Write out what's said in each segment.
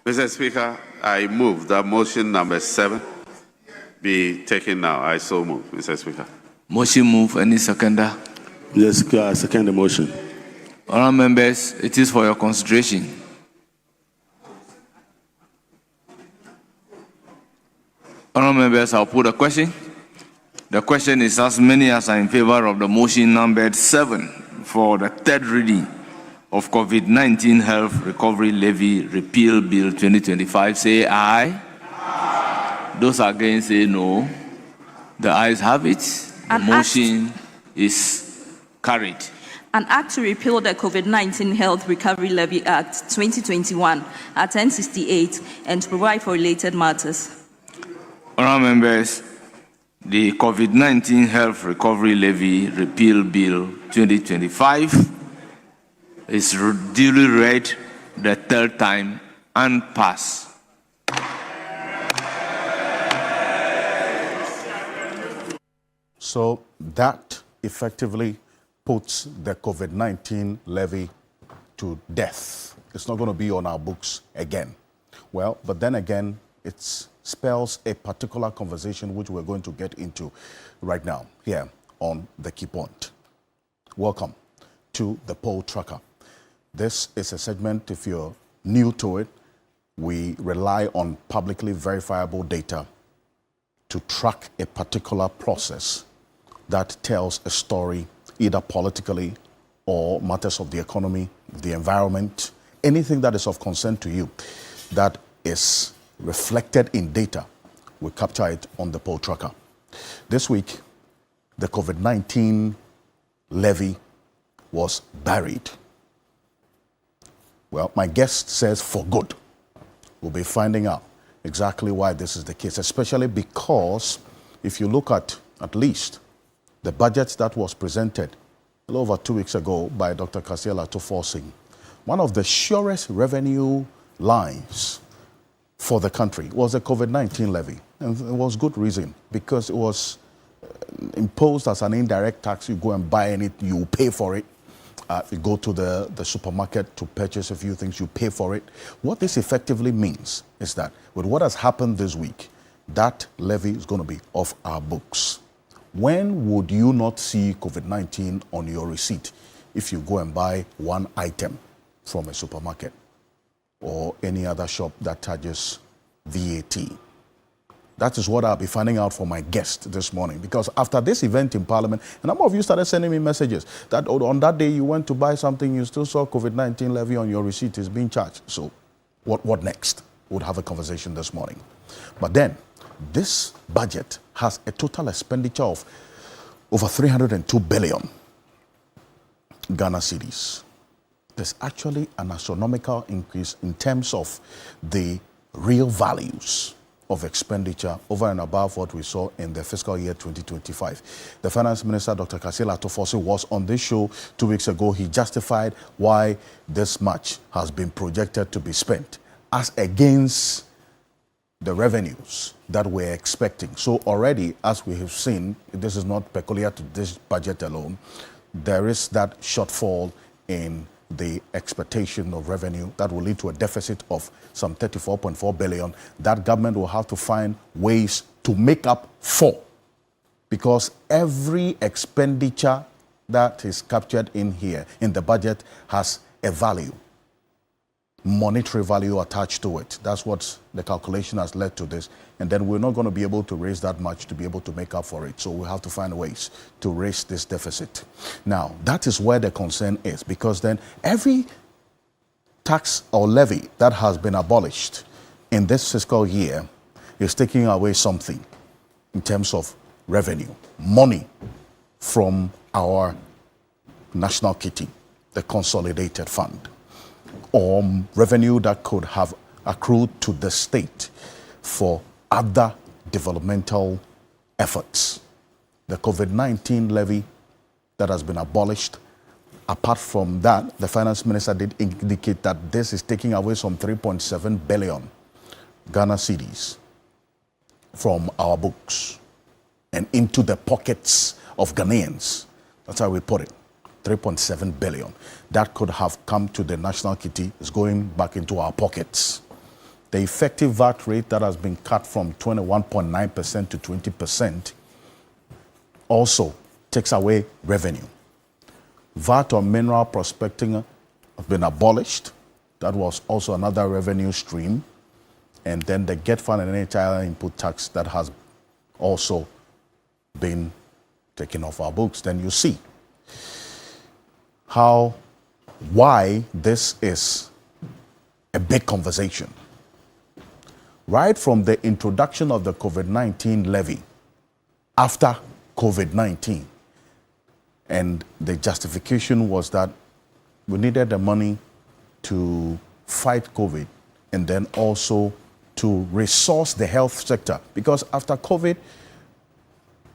Mr. Speaker, I move that motion number 7 be taken now. I so move, Mr. Speaker. Motion move. Any seconder? Yes, I second the motion. Honourable members, it is for your consideration. Honourable members, I'll put a question. The question is as many as are in favor of the motion numbered 7 for the third reading of COVID-19 Health Recovery Levy Repeal Bill 2025, say aye. Aye. Those against say no. The ayes have it. The motion is carried. An act to repeal the COVID-19 Health Recovery Levy Act 2021 at 1068 and to provide for related matters. Honourable members, the COVID-19 Health Recovery Levy Repeal Bill 2025 is duly read the third time and passed. So that effectively puts the COVID-19 levy to death. It's not going to be on our books again. Well, but then again, it spells a particular conversation which we're going to get into right now here on The Key Point. Welcome to the Poll Tracker. This is a segment, if you're new to it, we rely on publicly verifiable data to track a particular process that tells a story either politically or matters of the economy, the environment, anything that is of concern to you that is reflected in data, we capture it on the Poll Tracker. This week, the COVID-19 levy was buried. Well, my guest says for good. We'll be finding out exactly why this is the case, especially because if you look at least the budget that was presented a little over 2 weeks ago by Dr. Kasiela Toforsing, one of the surest revenue lines for the country was the COVID-19 levy. And it was good reason, because it was imposed as an indirect tax. You go and buy anything, you pay for it. You go to the supermarket to purchase a few things, you pay for it. What this effectively means is that with what has happened this week, that levy is going to be off our books. When would you not see COVID-19 on your receipt if you go and buy one item from a supermarket or any other shop that charges VAT? That is what I'll be finding out from my guest this morning, because after this event in Parliament, a number of you started sending me messages that on that day you went to buy something, you still saw COVID-19 levy on your receipt is being charged. So what next? We'll have a conversation this morning. But then, this budget has a total expenditure of over 302 billion Ghana cedis. There's actually an astronomical increase in terms of the real values of expenditure over and above what we saw in the fiscal year 2025. The Finance Minister, Dr. Kasiela Toforsing, was on this show 2 weeks ago. He justified why this much has been projected to be spent as against the revenues that we're expecting. So already, as we have seen, this is not peculiar to this budget alone, there is that shortfall in the expectation of revenue that will lead to a deficit of some 34.4 billion that government will have to find ways to make up for, because every expenditure that is captured in here in the budget has a value, monetary value attached to it. That's what the calculation has led to this. And then we're not going to be able to raise that much to be able to make up for it. So we have to find ways to raise this deficit. Now, that is where the concern is, because then every tax or levy that has been abolished in this fiscal year is taking away something in terms of revenue, money from our national kitty, the consolidated fund, or revenue that could have accrued to the state for other developmental efforts. The COVID-19 levy that has been abolished, apart from that, the Finance Minister did indicate that this is taking away some 3.7 billion Ghana cedis from our books and into the pockets of Ghanaians. That's how we put it. 3.7 billion. That could have come to the national kitty, is going back into our pockets. the effective VAT rate that has been cut from 21.9% to 20% also takes away revenue. VAT on mineral prospecting has been abolished. That was also another revenue stream. And then the Get Fund and NHI input tax that has also been taken off our books. Then you see why this is a big conversation. Right from the introduction of the COVID-19 levy, after COVID-19, and the justification was that we needed the money to fight COVID and then also to resource the health sector. Because after COVID,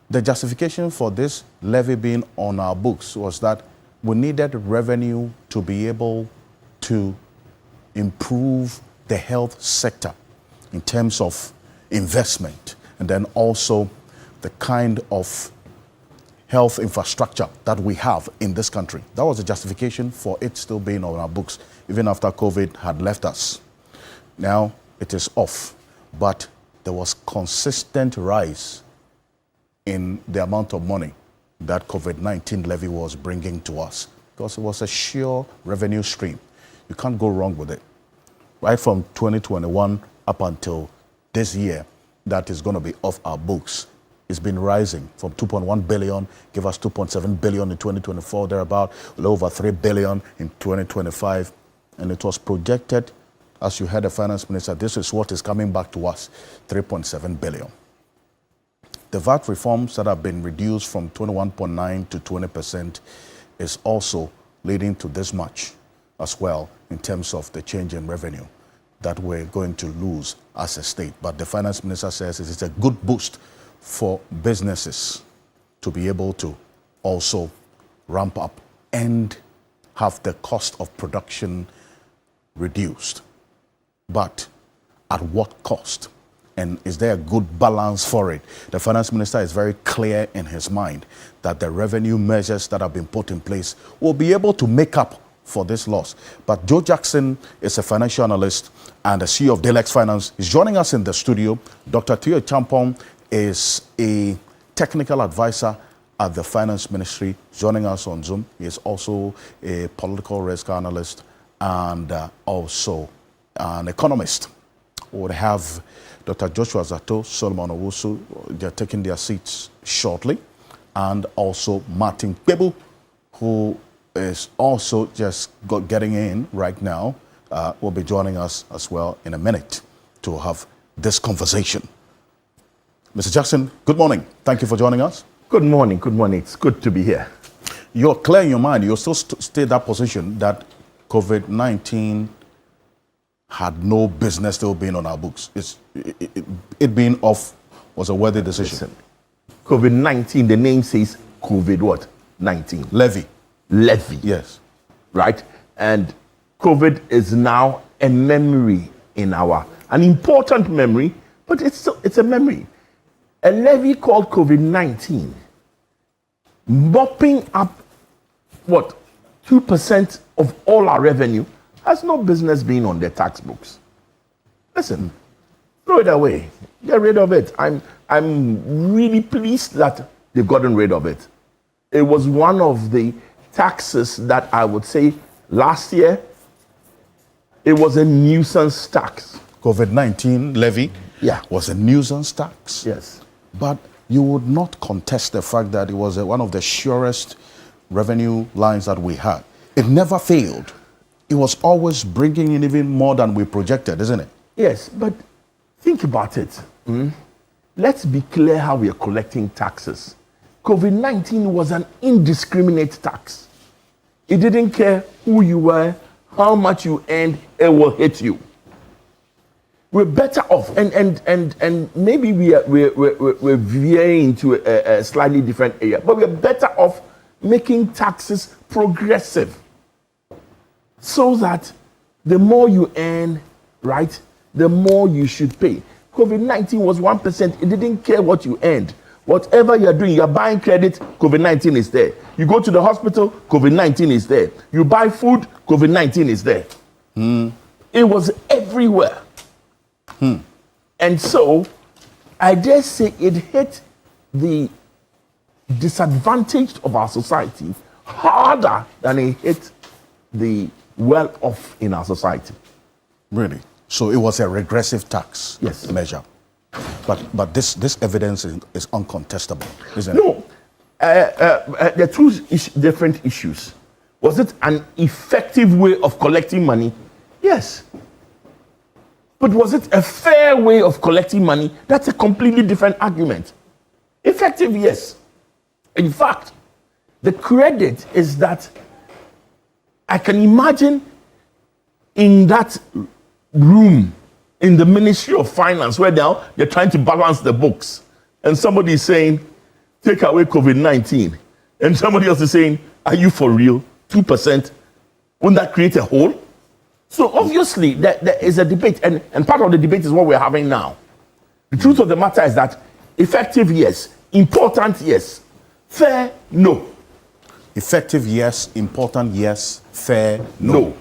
the justification for this levy being on our books was that we needed revenue to be able to improve the health sector in terms of investment and then also the kind of health infrastructure that we have in this country. That was the justification for it still being on our books, even after COVID had left us. Now it is off, but there was consistent rise in the amount of money that COVID-19 levy was bringing to us because it was a sure revenue stream. You can't go wrong with it. Right from 2021 up until this year, that is going to be off our books. It's been rising from 2.1 billion, give us 2.7 billion in 2024, thereabout, a little over 3 billion in 2025. And it was projected, as you heard the finance minister, this is what is coming back to us, 3.7 billion. The VAT reforms that have been reduced from 21.9 to 20% is also leading to this much as well in terms of the change in revenue that we're going to lose as a state. But the finance minister says it's a good boost for businesses to be able to also ramp up and have the cost of production reduced. But at what cost? And is there a good balance for it? The finance minister is very clear in his mind that the revenue measures that have been put in place will be able to make up for this loss. But Joe Jackson is a financial analyst and the CEO of Delex Finance. He's joining us in the studio. Dr. Tio Champong is a technical advisor at the finance ministry, joining us on Zoom. He is also a political risk analyst and also an economist. We would have Dr. Joshua Zato, Solomon Owusu, they're taking their seats shortly, and also Martin Kpebu, who is also just getting in right now, will be joining us as well in a minute to have this conversation. Mr. Jackson, good morning. Thank you for joining us. Good morning. Good morning. It's good to be here. You're clear in your mind. You still stay that position that COVID-19 had no business still being on our books. It being off was a worthy decision. Listen, COVID-19, the name says COVID what? 19. Levy. Yes. Right? And COVID is now a memory in an important memory, but it's a memory. A levy called COVID-19, mopping up, 2% of all our revenue, has no business being on their tax books. Listen, throw it away. Get rid of it. I'm really pleased that they've gotten rid of it. It was one of the taxes that I would say last year, it was a nuisance tax. COVID-19 levy was a nuisance tax. Yes. But you would not contest the fact that it was one of the surest revenue lines that we had. It never failed. It was always bringing in even more than we projected, isn't it? Yes, but think about it. Let's be clear how we are collecting taxes. COVID-19 was an indiscriminate tax. It didn't care who you were, how much you earned, it will hit you. We're better off, and maybe we're veering into a slightly different area, but we're better off making taxes progressive so that the more you earn, right, the more you should pay. COVID-19 was 1%. It didn't care what you earned. Whatever you're doing, you're buying credit, COVID-19 is there. You go to the hospital, COVID-19 is there. You buy food, COVID-19 is there. It was everywhere. And so, I dare say it hit the disadvantaged of our society harder than it hit the well-off in our society. Really? So it was a regressive tax Yes. measure. But this evidence is uncontestable, isn't it? No, there are two different issues. Was it an effective way of collecting money? Yes. But was it a fair way of collecting money? That's a completely different argument. Effective, yes. In fact, the credit is that I can imagine in that room in the Ministry of Finance where they're trying to balance the books, and somebody is saying, take away COVID-19, and somebody else is saying, are you for real? 2%? Wouldn't that create a hole? So obviously there is a debate, and part of the debate is what we're having now. The truth of the matter is that effective, yes. Important, yes. Fair, no. Effective, yes. Important, yes. Fair, No.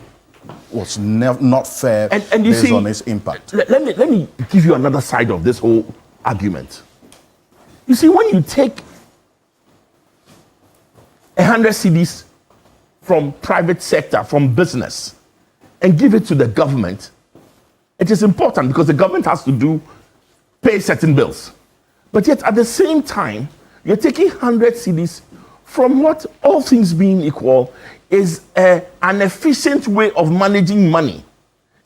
Was not fair And you based see, on its impact. Let me give you another side of this whole argument. You see, when you take 100 cedis from private sector, from business, and give it to the government, it is important because the government has to pay certain bills. But yet at the same time, you're taking 100 cedis from what, all things being equal, is an efficient way of managing money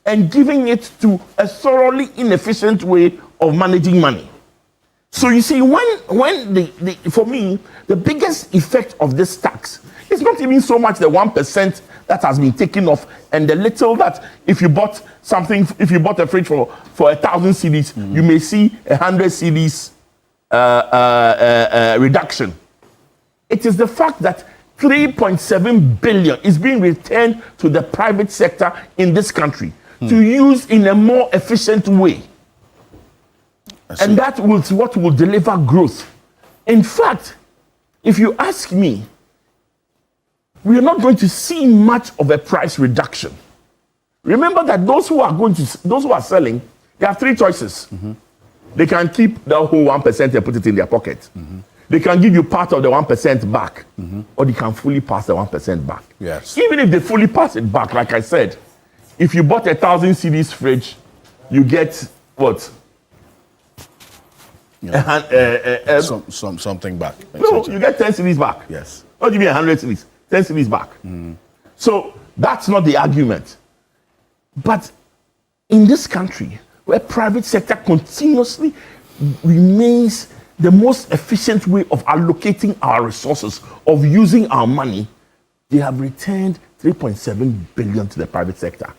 and giving it to a thoroughly inefficient way of managing money. So you see, when for me, the biggest effect of this tax is not even so much the 1% that has been taken off and the little that if you bought a fridge for 1,000 cedis, you may see 100 cedis reduction. It is the fact that 3.7 billion is being returned to the private sector in this country to use in a more efficient way. And that is what will deliver growth. In fact, if you ask me, we are not going to see much of a price reduction. Remember that those who are selling, they have three choices. They can keep the whole 1% and put it in their pocket. They can give you part of the 1% back, or they can fully pass the 1% back. Yes. Even if they fully pass it back, like I said, if you bought 1,000 cedis fridge, you get what? Something back. No, you get 10 cedis back. Yes. Not give me 100 cedis, 10 cedis back. So that's not the argument. But in this country, where private sector continuously remains the most efficient way of allocating our resources, of using our money, they have returned 3.7 billion to the private sector.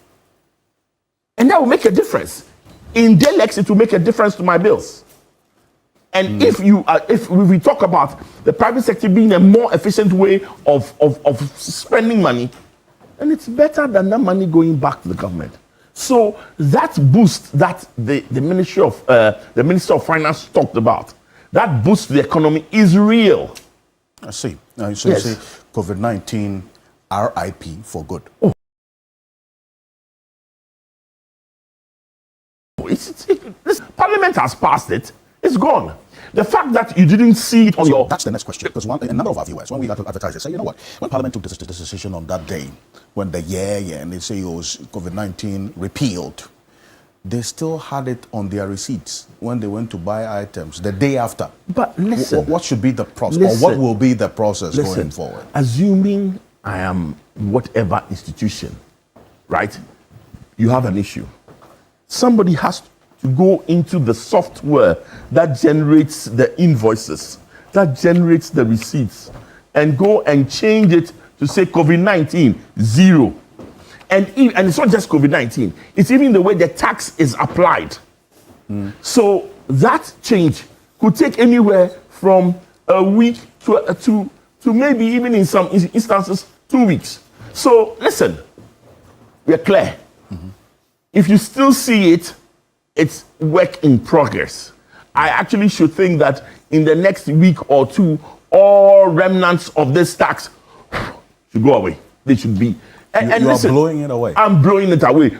And that will make a difference. In Delex, it will make a difference to my bills. And if we talk about the private sector being a more efficient way of spending money, then it's better than that money going back to the government. So that boost that the Minister of Finance talked about, that boost to the economy is real. I see. Now, so Yes. you say COVID-19 RIP for good. This Parliament has passed it. It's gone. The fact that you didn't see it on your... That's the next question. Because a number of our viewers, when we advertise, they say, you know what? When Parliament took this decision on that day, when and they say it was COVID-19 repealed, they still had it on their receipts when they went to buy items the day after. But listen... What should be the process? Or what will be the process going forward? Assuming I am whatever institution, right? You have an issue. Somebody has to go into the software that generates the invoices, that generates the receipts, and go and change it to say COVID-19, 0. And it's not just COVID-19, it's even the way the tax is applied. So that change could take anywhere from a week to maybe even in some instances 2 weeks. So listen, we're clear. If you still see it, it's work in progress. I actually should think that in the next week or two, all remnants of this tax should go away. They should be. And You listen, are blowing it away. I'm blowing it away.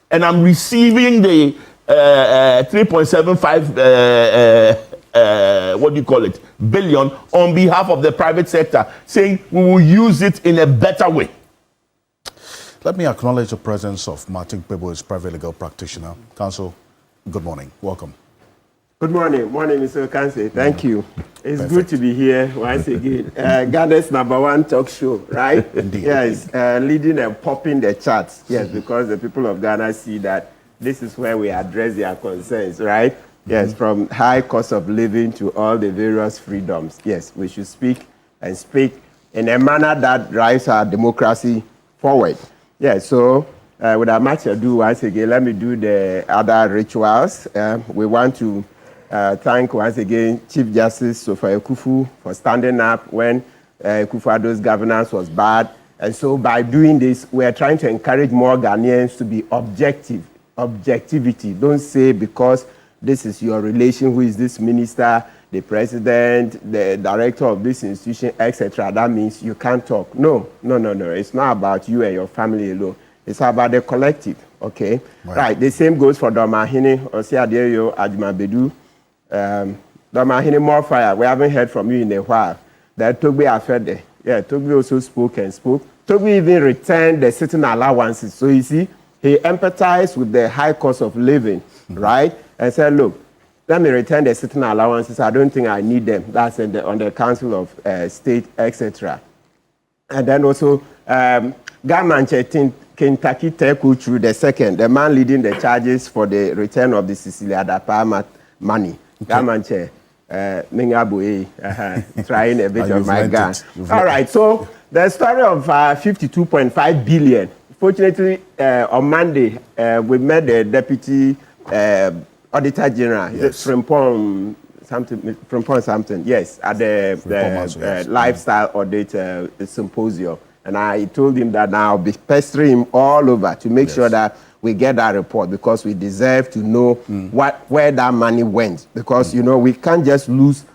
And I'm receiving the 3.75 billion on behalf of the private sector, saying we will use it in a better way. Let me acknowledge the presence of Martin Pebo, his private legal practitioner. Counsel, good morning. Welcome. Good morning. Morning, Mr. Kanse. Thank you. It's Perfect. good to be here once again. Ghana's #1 talk show, right? Indeed. Yes, leading and popping the charts. Yes, because the people of Ghana see that this is where we address their concerns, right? Yes, from high cost of living to all the various freedoms. Yes, we should speak and speak in a manner that drives our democracy forward. Yes, so without much ado, once again, let me do the other rituals. We want to thank once again Chief Justice Sofa Ekufu for standing up when Ekufu-Addo's governance was bad. And so by doing this, we are trying to encourage more Ghanaians to be objective. Objectivity. Don't say because this is your relation, who is this minister, the president, the director of this institution, etc. That means you can't talk. No. It's not about you and your family alone. It's about the collective, okay? Right. The same goes for Domahini, Osiadeyo, Ajumabedu. Domahini, more fire. We haven't heard from you in a while. That Togbe Afede. Yeah, Togbe also spoke. Togbe even returned the certain allowances. So you see, he empathized with the high cost of living, right? And said, look, let me return the certain allowances. I don't think I need them. That's on the Council of State, etc. And then also, Gamanche Kentucky Teku through the second, the man leading the charges for the return of the Cecilia Dapama money. Gamanche Mingabue, trying a bit of my gun. All right, so the story of 52.5 billion. Fortunately, on Monday, we met the Deputy Auditor General, Yes. Frimpong something, yes, at the Yes. Lifestyle Audit Symposium. And I told him that now I'll be pestering him all over to make sure that we get that report, because we deserve to know where that money went. Because, you know, we can't just lose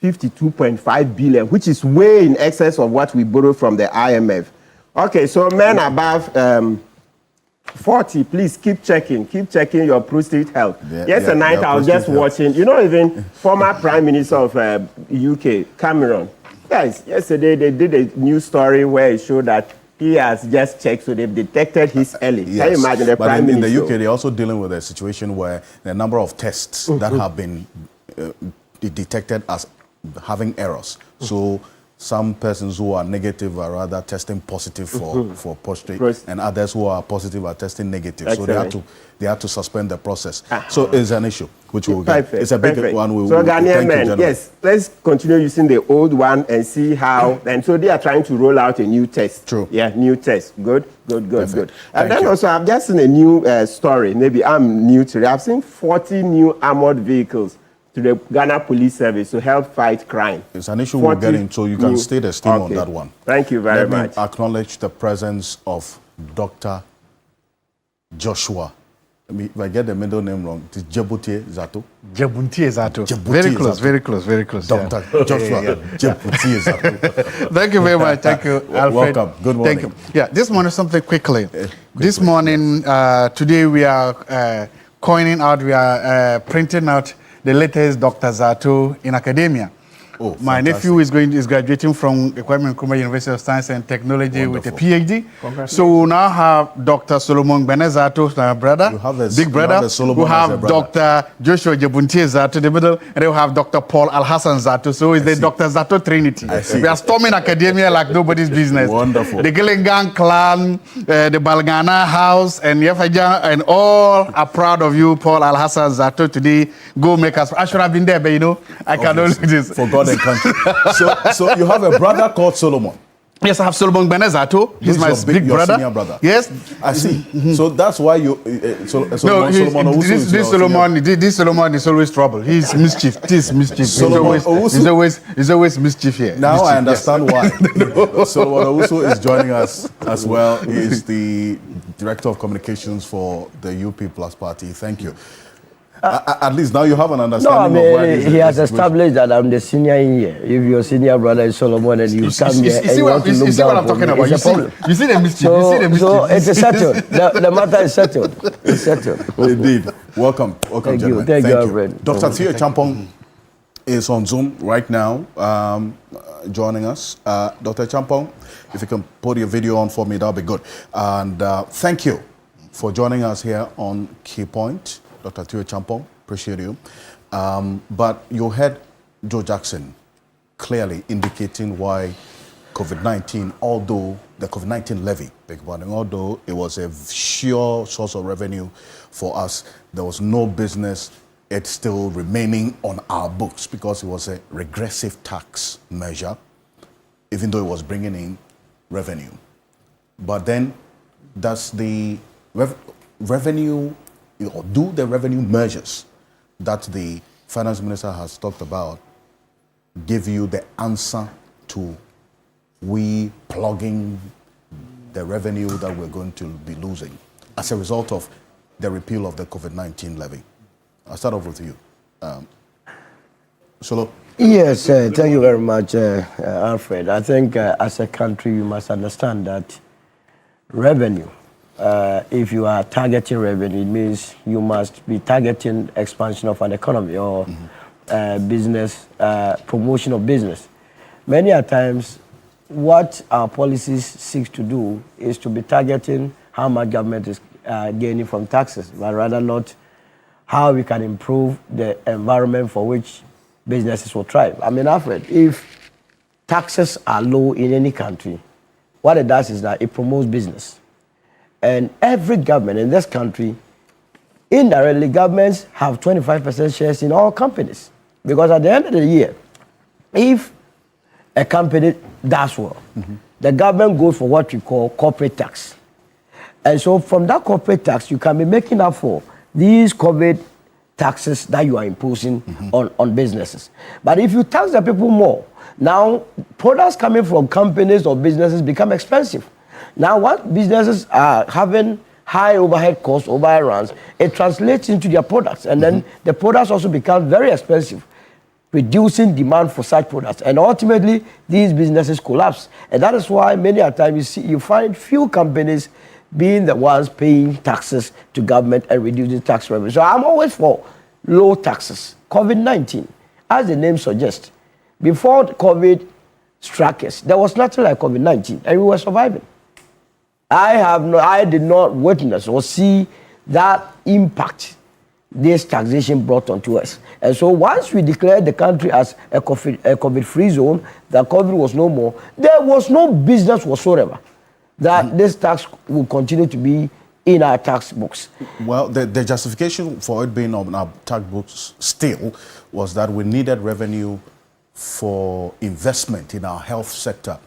52.5 billion, which is way in excess of what we borrowed from the IMF. Okay, so men above 40, please keep checking your prostate health. Yesterday night I was just watching, you know, even former Prime Minister of UK, Cameron. Guys, yesterday they did a news story where it showed that he has just checked, so they've detected his early. Yes. Can you imagine the but Prime in Minister? the UK, they're also dealing with a situation where the number of tests that have been detected as having errors. So some persons who are negative are rather testing positive for prostate, and others who are positive are testing negative. Excellent. So they had to suspend the process. So it's an issue which we'll get. Perfect. It's a big Perfect. one. So Ghanaian men, gentlemen. yes, let's continue using the old one and see how. And so they are trying to roll out a new test. True. Yeah, new test. Good. And Thank then you. also I've just seen a new story. Maybe I'm new to it. I've seen 40 new armored vehicles to the Ghana Police Service to help fight crime. It's an issue we'll get into. You can stay the steam on that one. Thank you very much. Let me acknowledge the presence of Dr. Joshua. If I get the middle name wrong, it is Jebutie Zato. Jebuntie Zato. Jebutie Very Zato. very close. Dr. Joshua Jebutie Zato. Thank you very much. Thank you, Alfred. Welcome. Good morning. Thank you. Yeah, this morning something quickly. This morning, today we are printing out the latest Dr. Zato in academia. Oh, My fantastic. nephew is graduating from Kwame Nkrumah University of Science and Technology with a Wonderful. PhD. So we now have Dr. Solomon Bene Zato, my brother, You have a- big you brother. have a Solomon We as a have brother. Dr. Joshua Jebuntie Zato in the middle, and then we have Dr. Paul Al-Hassan Zato. So it's the see. Dr. Zato Trinity. I see. We are storming academia like nobody's business. Wonderful. The Gillingham clan, the Balgana house, and Yefaja, and all are proud of you, Paul Al-Hassan Zato. Today, go make us. I should have been there, but you know, I can only do this. For God and country. So you have a brother called Solomon. Yes, I have Solomon Bene Zato. He's Who's my your big your brother. senior brother? Yes. I see. So that's why you No, Solomon Owusu is your this Solomon is always trouble. He's mischief. This mischief. Solomon Owusu? He's always mischief here. Now mischief, I understand why. Solomon Owusu is joining us as well. He is the Director of Communications for the UP Plus Party. Thank you. At least now you have an No, I understanding of why mean, he has established that I'm the senior in here. If your senior brother is Solomon and you come here and you want to look down I'm talking about? it's a problem. You see the mischief. So it is settled. The matter is settled. It's settled. Indeed. Welcome, Thank you. gentlemen. Thank you, Alfred. Dr. Theo Champong is on Zoom right now, joining us. Dr. Champong, if you can put your video on for me, that'll be good. And thank you for joining us here on Key Point. Dr. Theo Champong, appreciate you. But you heard Joe Jackson clearly indicating why COVID-19, although the COVID-19 levy, although it was a sure source of revenue for us, there was no business it's still remaining on our books because it was a regressive tax measure, even though it was bringing in revenue. But then does the revenue, or do the revenue measures that the finance minister has talked about give you the answer to we plugging the revenue that we're going to be losing as a result of the repeal of the COVID-19 levy? I'll start off with you. Solo? Yes, thank you very much, Alfred. I think as a country, we must understand that revenue, if you are targeting revenue, it means you must be targeting expansion of an economy or business, promotion of business. Many a times, what our policies seek to do is to be targeting how much government is gaining from taxes, but rather not how we can improve the environment for which businesses will thrive. I mean, Alfred, if taxes are low in any country, what it does is that it promotes business. And every government in this country, indirectly, governments have 25% shares in all companies. Because at the end of the year, if a company does well, the government goes for what we call corporate tax. And so from that corporate tax, you can be making up for these COVID taxes that you are imposing on businesses. But if you tax the people more, now products coming from companies or businesses become expensive. Now what businesses are having high overhead costs, overruns, it translates into their products. And then the products also become very expensive, reducing demand for such products. And ultimately, these businesses collapse. And that is why many a times you find few companies being the ones paying taxes to government and reducing tax revenue. So I'm always for low taxes. COVID-19, as the name suggests, before COVID struck us, there was nothing like COVID-19, and we were surviving. I did not witness or see that impact this taxation brought onto us. And so once we declared the country as a COVID-free zone, that COVID was no more, there was no business whatsoever that this tax will continue to be in our tax books. Well, the justification for it being on our tax books still was that we needed revenue for investment in our health sector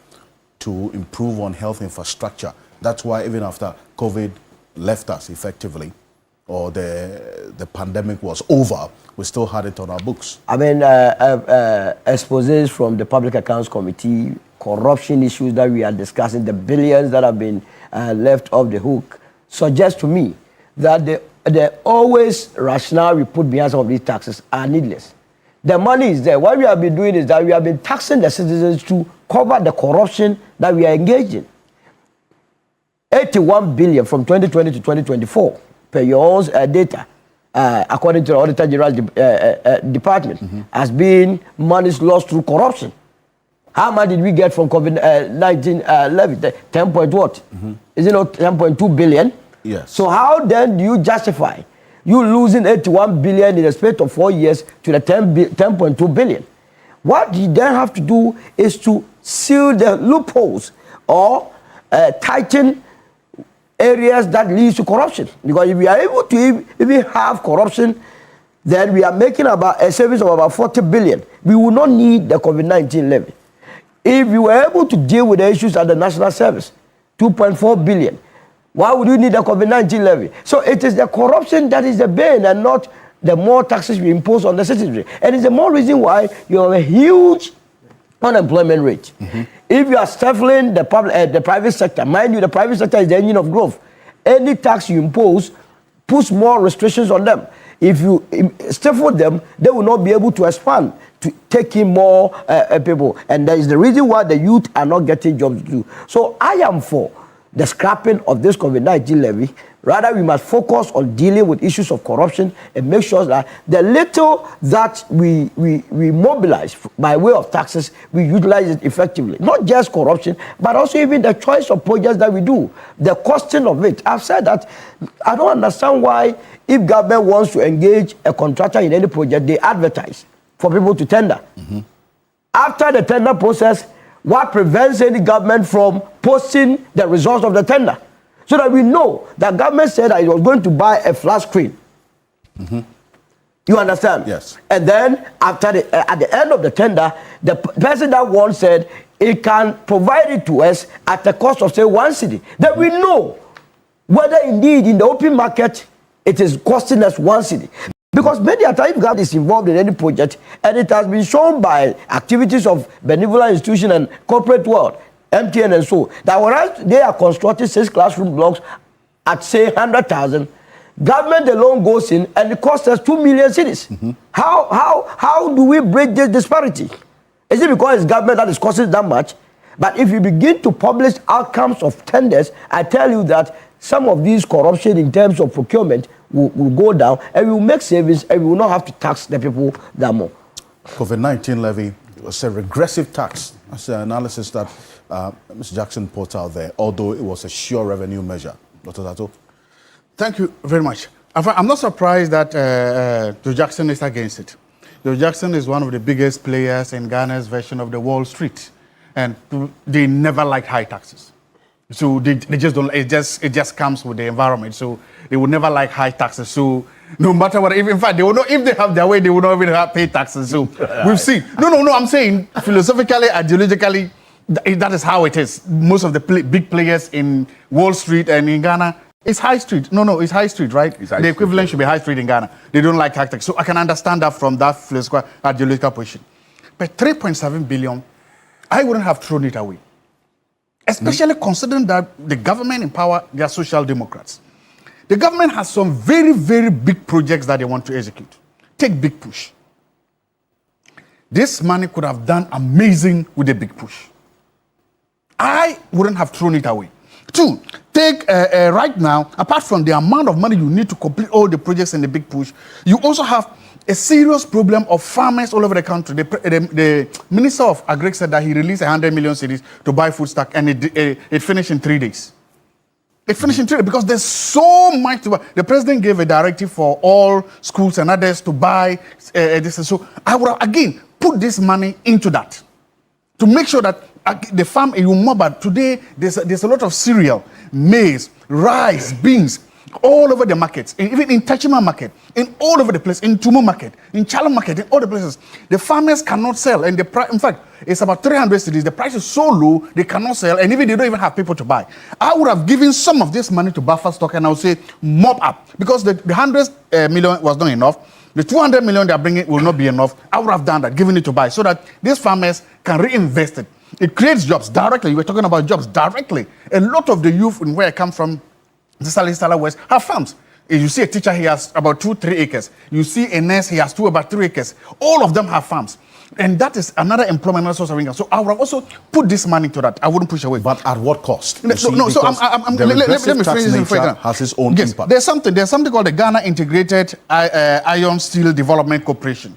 to improve on health infrastructure. That's why even after COVID left us effectively, or the pandemic was over, we still had it on our books. I mean, exposés from the Public Accounts Committee, corruption issues that we are discussing, the billions that have been left off the hook, suggest to me that the always rationale we put behind some of these taxes are needless. The money is there. What we have been doing is that we have been taxing the citizens to cover the corruption that we are engaged in. 81 billion from 2020 to 2024 per your own data, according to the Auditor General's department, has been monies lost through corruption. How much did we get from COVID-19 levy? 10 point what? Is it not 10.2 billion? Yes. So how then do you justify you losing 81 billion in the space of 4 years to the 10.2 billion? What you then have to do is to seal the loopholes or tighten areas that leads to corruption. Because if we are able to even have corruption, then we are making about a savings of about 40 billion. We will not need the COVID-19 levy. If we were able to deal with the issues at the national service, 2.4 billion, why would you need the COVID-19 levy? So it is the corruption that is the bane and not the more taxes we impose on the citizenry. And it's the more reason why you have a huge unemployment rate. If you are stifling the private sector, mind you, the private sector is the engine of growth. Any tax you impose puts more restrictions on them. If you stifle them, they will not be able to expand, to take in more people. And that is the reason why the youth are not getting jobs to do. So I am for the scrapping of this COVID-19 levy. Rather, we must focus on dealing with issues of corruption and make sure that the little that we mobilize by way of taxes, we utilize it effectively. Not just corruption, but also even the choice of projects that we do, the costing of it. I've said that I don't understand why, if government wants to engage a contractor in any project, they advertise for people to tender. After the tender process, what prevents any government from posting the results of the tender? So that we know that government said that it was going to buy a flat screen. You understand? Yes. And then after at the end of the tender, the person that won said it can provide it to us at the cost of say 1 cedi. Then we know whether indeed in the open market it is costing us 1 cedi. Because many a time government is involved in any project, and it has been shown by activities of benevolent institution and corporate world, MTN and so, that whereas they are constructing 6 classroom blocks at say 100,000, government alone goes in and it costs us 2 million cedis. How do we break this disparity? Is it because it's government that is costing that much? But if you begin to publish outcomes of tenders, I tell you that some of these corruption in terms of procurement will go down, and we will make savings, and we will not have to tax the people that more. COVID-19 levy was a regressive tax. That's the analysis that Mr. Jackson put out there, although it was a sure revenue measure. Dr. Zato? Thank you very much. I'm not surprised that Joe Jackson is against it. Joe Jackson is one of the biggest players in Ghana's version of the Wall Street, and they never like high taxes. So they just don't. It just comes with the environment. So they would never like high taxes. So no matter what, in fact, they will not. If they have their way, they will not even pay taxes. So we've seen. No. I'm saying philosophically, ideologically, that is how it is. Most of the big players in Wall Street and in Ghana, it's high street. No, it's high street, right? The equivalent should be high street in Ghana. They don't like high tax. So I can understand that from that philosophical ideological position. But 3.7 billion, I wouldn't have thrown it away. Especially considering that the government in power, they are social democrats. The government has some very, very big projects that they want to execute. Take Big Push. This money could have done amazing with the Big Push. I wouldn't have thrown it away. 2, take right now, apart from the amount of money you need to complete all the projects in the Big Push, you also have a serious problem of farmers all over the country. The Minister of Agri said that he released 100 million cedis to buy food stock, and it finished in 3 days. It finished in 3 days because there's so much to buy. The president gave a directive for all schools and others to buy this. So I would have, again, put this money into that to make sure that the farm, you more, but today there's a lot of cereal, maize, rice, beans, all over the markets, even in Tachima market, in all over the place, in Tumu market, in Chalon market, in all the places. The farmers cannot sell, and the price, in fact, it's about 300 cedis. The price is so low, they cannot sell, and even they don't even have people to buy. I would have given some of this money to buffer stock, and I would say mop up, because the 100 million was not enough. The 200 million they are bringing will not be enough. I would have done that, given it to buy, so that these farmers can reinvest it. It creates jobs directly. You were talking about jobs directly. A lot of the youth in where I come from, the Sala West, have farms. If you see a teacher, he has about 2-3 acres. You see a nurse, he has about 3 acres. All of them have farms. And that is another employment source of income. So I would also put this money to that. I wouldn't push away. But at what cost? No, so the let me tax finish this nature has its own impact. There's something called the Ghana Integrated Iron Steel Development Corporation.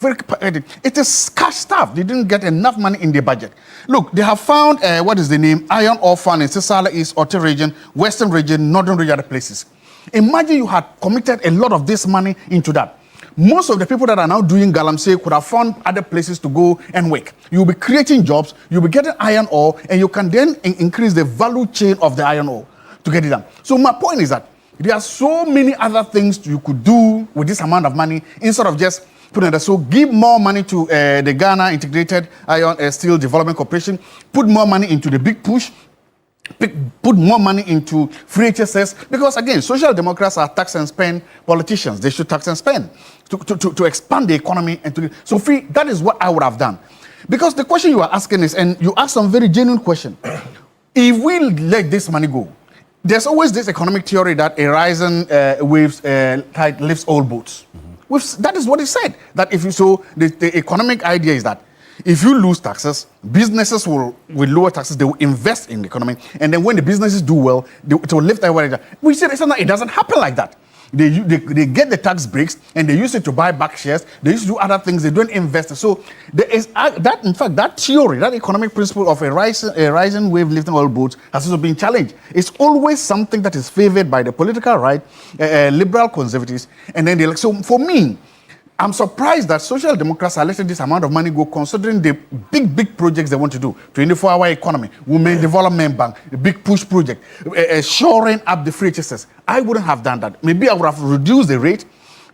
It is scarce stuff. They didn't get enough money in the budget. Look, they have found, what is the name? Iron ore fund in Sisala East, Otte region, Western region, Northern region, other places. Imagine you had committed a lot of this money into that. Most of the people that are now doing galamsey could have found other places to go and work. You'll be creating jobs, you'll be getting iron ore, and you can then increase the value chain of the iron ore to get it done. So my point is that there are so many other things you could do with this amount of money instead of just putting it. So give more money to the Ghana Integrated Iron Steel Development Corporation, put more money into the Big Push, put more money into free HSS, because again, social democrats are tax and spend politicians. They should tax and spend to expand the economy. So free, that is what I would have done. Because the question you are asking is, and you asked some very genuine question, if we let this money go, there's always this economic theory that a rising waves tide lifts all boats. That is what he said. That if you so the economic idea is that if you lose taxes, businesses will with lower taxes they will invest in the economy, and then when the businesses do well, it will lift everyone. We said it doesn't happen like that. They get the tax breaks and they use it to buy back shares. They used to do other things. They don't invest. So there is that. In fact, that theory, that economic principle of a rising wave lifting all boats, has also been challenged. It's always something that is favored by the political right, liberal conservatives, and then they so for me. I'm surprised that Social Democrats are letting this amount of money go, considering the big projects they want to do. 24-hour economy, Women Development Bank, the big push project, shoring up the free HSS. I wouldn't have done that. Maybe I would have reduced the rate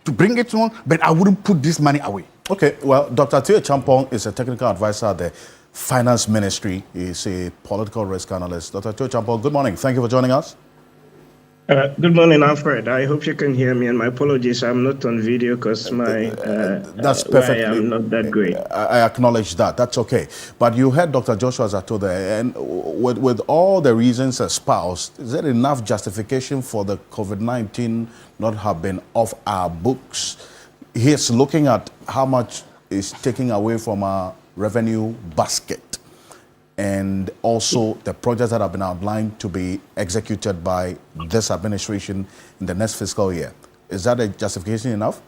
to bring it on, but I wouldn't put this money away. Okay, well, Dr. Tio Champong is a technical advisor at the Finance Ministry. He's a political risk analyst. Dr. Tio Champong, good morning. Thank you for joining us. Good morning, Alfred. I hope you can hear me, and my apologies, I'm not on video because my that's perfect. I'm not that great. I acknowledge that. That's okay. But you heard Dr. Joshua Zato there, and with all the reasons espoused, is there enough justification for the COVID-19 not have been off our books? He's looking at how much is taking away from our revenue basket, and also the projects that have been outlined to be executed by this administration in the next fiscal year. Is that a justification enough?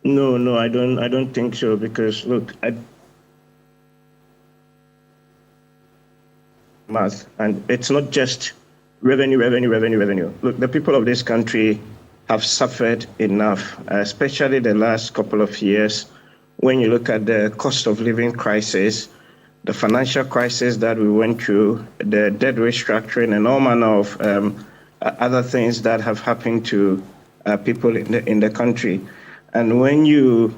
No, I don't think so, because look, math, and it's not just revenue. Look, the people of this country have suffered enough, especially the last couple of years. When you look at the cost of living crisis, the financial crisis that we went through, the debt restructuring, and all manner of other things that have happened to people in the country. And when you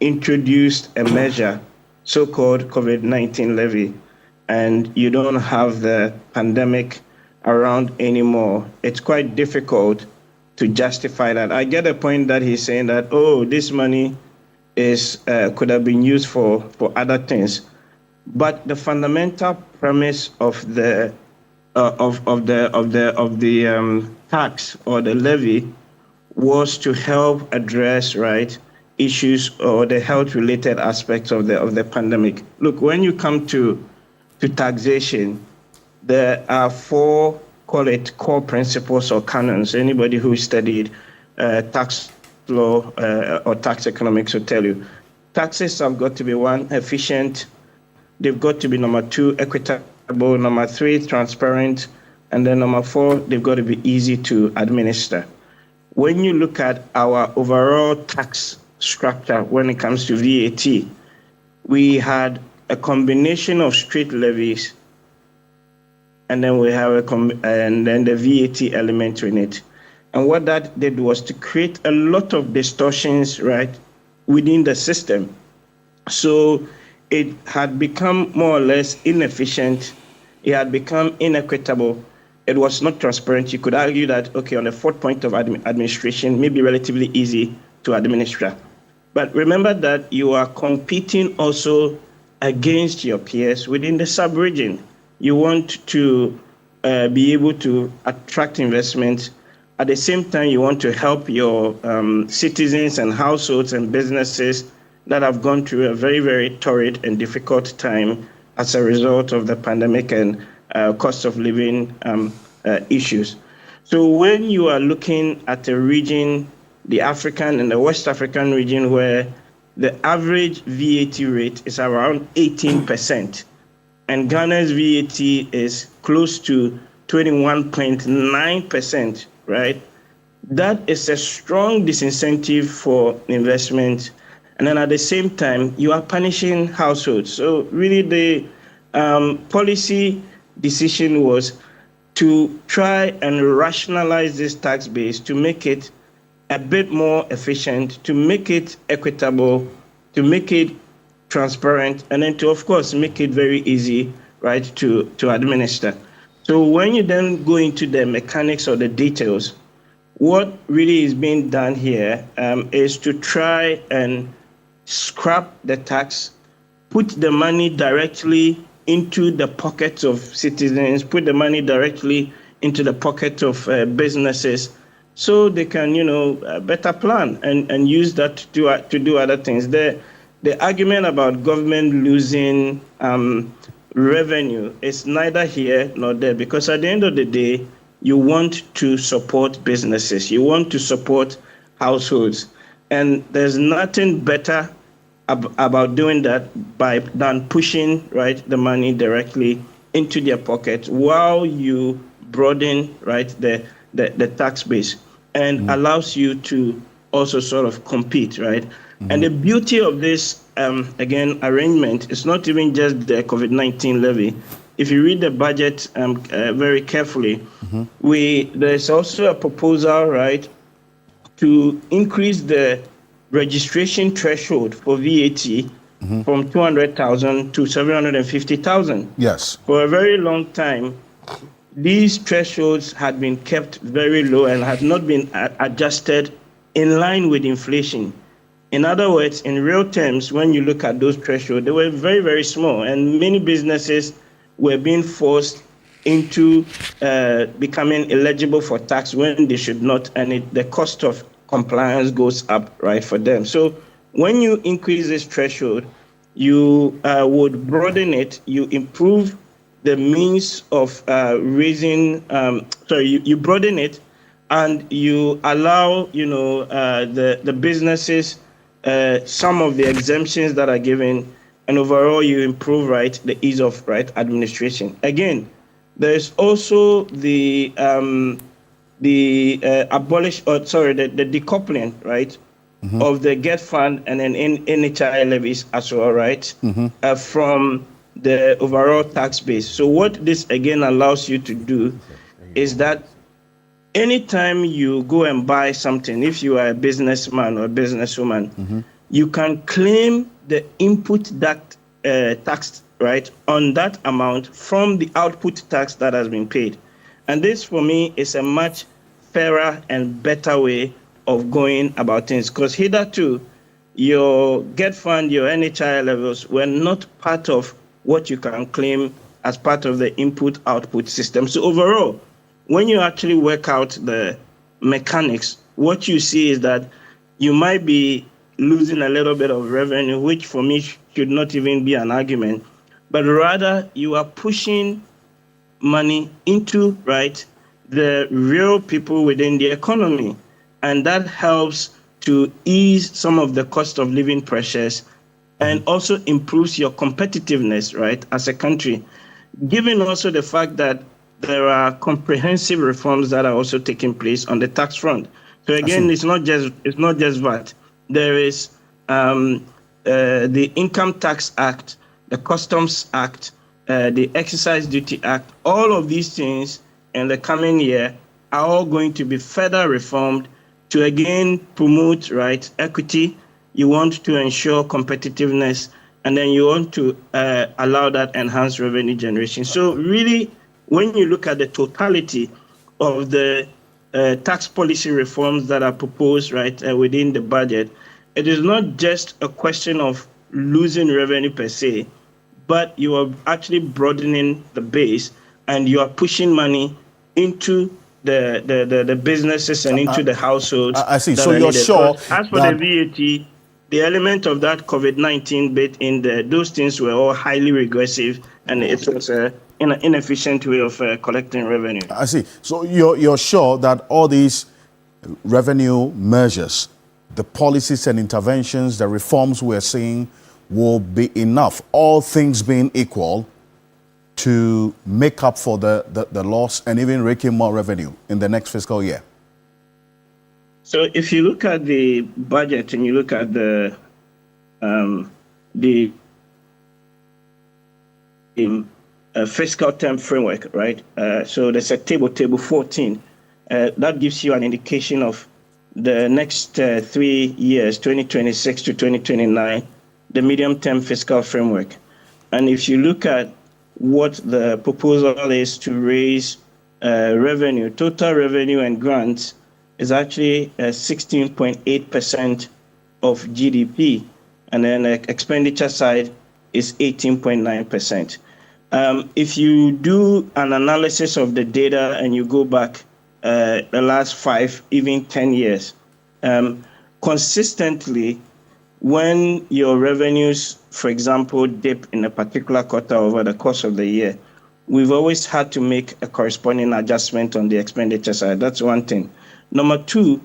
introduced a measure, so-called COVID-19 Levy, and you don't have the pandemic around anymore, it's quite difficult to justify that. I get the point that he's saying that, oh, this money could have been used for other things. But the fundamental premise of the tax or the levy was to help address issues or the health-related aspects of the pandemic. Look, when you come to taxation, there are four, call it core principles or canons. Anybody who studied tax law or tax economics will tell you. Taxes have got to be, one, efficient. They've got to be, number two, equitable, number three, transparent, and then number four, they've got to be easy to administer. When you look at our overall tax structure when it comes to VAT, we had a combination of straight levies, and then we have and then the VAT element in it. And what that did was to create a lot of distortions, within the system. So it had become more or less inefficient. It had become inequitable. It was not transparent. You could argue that, okay, on the fourth point of administration, maybe relatively easy to administer. But remember that you are competing also against your peers within the sub-region. You want to be able to attract investment. At the same time, you want to help your citizens and households and businesses that have gone through a very, very torrid and difficult time as a result of the pandemic and cost of living issues. So when you are looking at a region, the African and the West African region, where the average VAT rate is around 18%, and Ghana's VAT is close to 21.9%, that is a strong disincentive for investment. And then at the same time, you are punishing households. So really the policy decision was to try and rationalize this tax base, to make it a bit more efficient, to make it equitable, to make it transparent, and then to, of course, make it very easy, to administer. So when you then go into the mechanics or the details, what really is being done here is to try and scrap the tax, put the money directly into the pockets of citizens, put the money directly into the pocket of businesses, so they can, better plan and use that to do other things. The argument about government losing revenue is neither here nor there, because at the end of the day, you want to support businesses, you want to support households, and there's nothing better about doing that than pushing the money directly into their pocket while you broaden the tax base, and allows you to also sort of compete, right? And the beauty of this again arrangement is not even just the COVID-19 levy. If you read the budget very carefully, there's also a proposal, right, to increase the registration threshold for VAT from 200,000 to 750,000. Yes. For a very long time, these thresholds had been kept very low and had not been adjusted in line with inflation. In other words, in real terms, when you look at those thresholds, they were very, very small, and many businesses were being forced into becoming eligible for tax when they should not, and the cost of compliance goes up, right, for them. So when you increase this threshold, you would broaden it, you improve the means of raising, you broaden it, and you allow, the businesses some of the exemptions that are given, and overall you improve, right, the ease of, administration. Again, there's also the decoupling, right, of the GET fund and then NHI levies as well, right, from the overall tax base. So what this again allows you to do is that anytime you go and buy something, if you are a businessman or a businesswoman, you can claim the input that tax, right, on that amount from the output tax that has been paid. And this, for me, is a much fairer and better way of going about things, because hitherto, your GET fund, your NHI levels were not part of what you can claim as part of the input-output system. So overall, when you actually work out the mechanics, what you see is that you might be losing a little bit of revenue, which for me should not even be an argument, but rather you are pushing money into, right, the real people within the economy. And that helps to ease some of the cost of living pressures and also improves your competitiveness, right, as a country, given also the fact that there are comprehensive reforms that are also taking place on the tax front. So again, it's not just VAT. There is the Income Tax Act, the Customs Act, the Excise Duty Act. All of these things in the coming year are all going to be further reformed to again promote, right, equity. You want to ensure competitiveness, and then you want to allow that enhanced revenue generation. So really, when you look at the totality of the tax policy reforms that are proposed, right, within the budget, it is not just a question of losing revenue per se, but you are actually broadening the base, and you are pushing money into the businesses and into the households. I see. So you're sure as for the VAT, the element of that COVID-19 bit in there, those things were all highly regressive, and it was an inefficient way of collecting revenue. I see. So you're sure that all these revenue measures, the policies and interventions, the reforms we're seeing will be enough, all things being equal, to make up for the loss and even rake in more revenue in the next fiscal year? So if you look at the budget and you look at the fiscal term framework, right? So there's a table 14. That gives you an indication of the next 3 years, 2026 to 2029, the medium-term fiscal framework. And if you look at what the proposal is to raise revenue, total revenue and grants is actually 16.8% of GDP, and then the expenditure side is 18.9%. If you do an analysis of the data and you go back the last 5, even 10 years, consistently, when your revenues, for example, dip in a particular quarter over the course of the year, we've always had to make a corresponding adjustment on the expenditure side. That's one thing. Number two,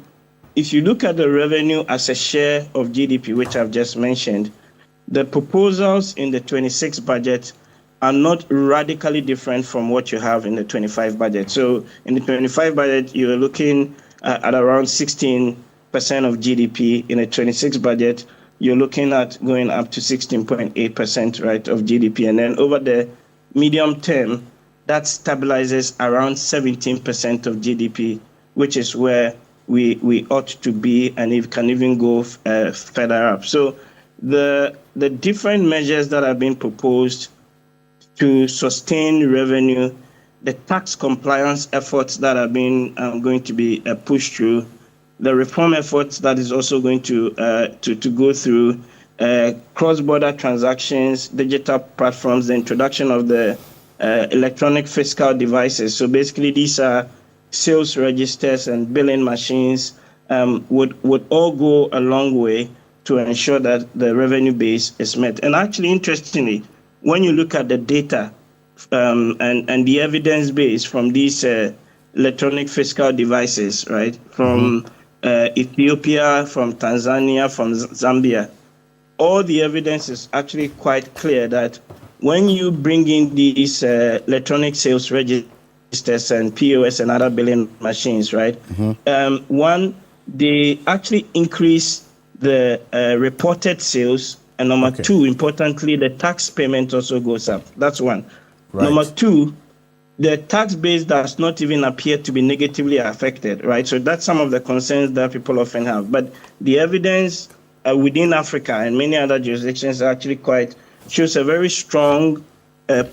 if you look at the revenue as a share of GDP, which I've just mentioned, the proposals in the 26 budget are not radically different from what you have in the 25 budget. So in the 25 budget, you're looking at around 16% of GDP. In the 26 budget, you're looking at going up to 16.8%, right, of GDP. And then over the medium term, that stabilizes around 17% of GDP, which is where we ought to be, and it can even go further up. So the different measures that have been proposed to sustain revenue, the tax compliance efforts that have been going to be pushed through, the reform efforts that is also going to go through, cross-border transactions, digital platforms, the introduction of the electronic fiscal devices. So basically, these are sales registers and billing machines would all go a long way to ensure that the revenue base is met. And actually, interestingly, when you look at the data and the evidence base from these electronic fiscal devices, right, from Ethiopia, from Tanzania, from Zambia, all the evidence is actually quite clear that when you bring in these electronic sales registers and POS and other billing machines, right, one, they actually increase the reported sales, and number two, importantly, the tax payment also goes up. That's one. Right. Number two, the tax base does not even appear to be negatively affected, right? So that's some of the concerns that people often have. But the evidence within Africa and many other jurisdictions actually shows a very strong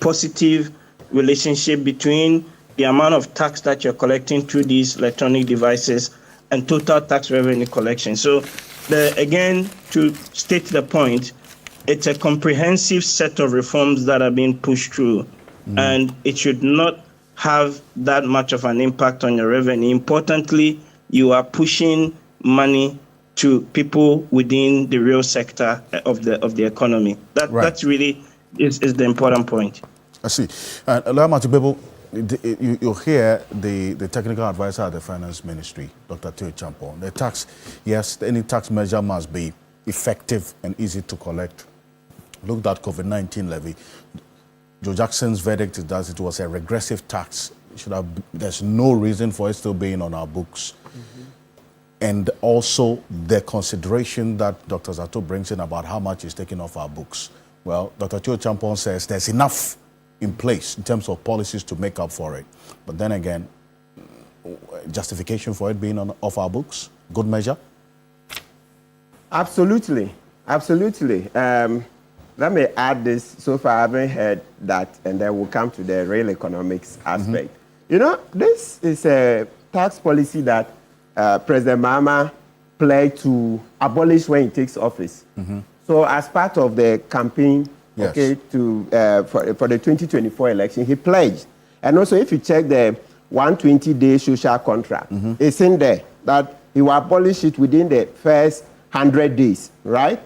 positive relationship between the amount of tax that you're collecting through these electronic devices and total tax revenue collection. So again, to state the point, it's a comprehensive set of reforms that are being pushed through, and it should not have that much of an impact on your revenue. Importantly, you are pushing money to people within the real sector of the economy. That's really is the important point. I see. You hear the technical advisor at the Finance Ministry, Dr. Teo Champon. The tax, yes, any tax measure must be effective and easy to collect. Looked at COVID-19 levy. Joe Jackson's verdict is that it was a regressive tax. There's no reason for it still being on our books. And also the consideration that Dr. Zato brings in about how much is taken off our books. Well, Dr. Teo Champon says there's enough in place in terms of policies to make up for it. But then again, justification for it being off our books, good measure? Absolutely, absolutely. Let me add this. So far, I haven't heard that, and then we'll come to the real economics aspect. You know, this is a tax policy that President Mahama pledged to abolish when he takes office. So as part of the campaign, for the 2024 election, he pledged. And also, if you check the 120-day social contract, it's in there that he will abolish it within the first 100 days, right?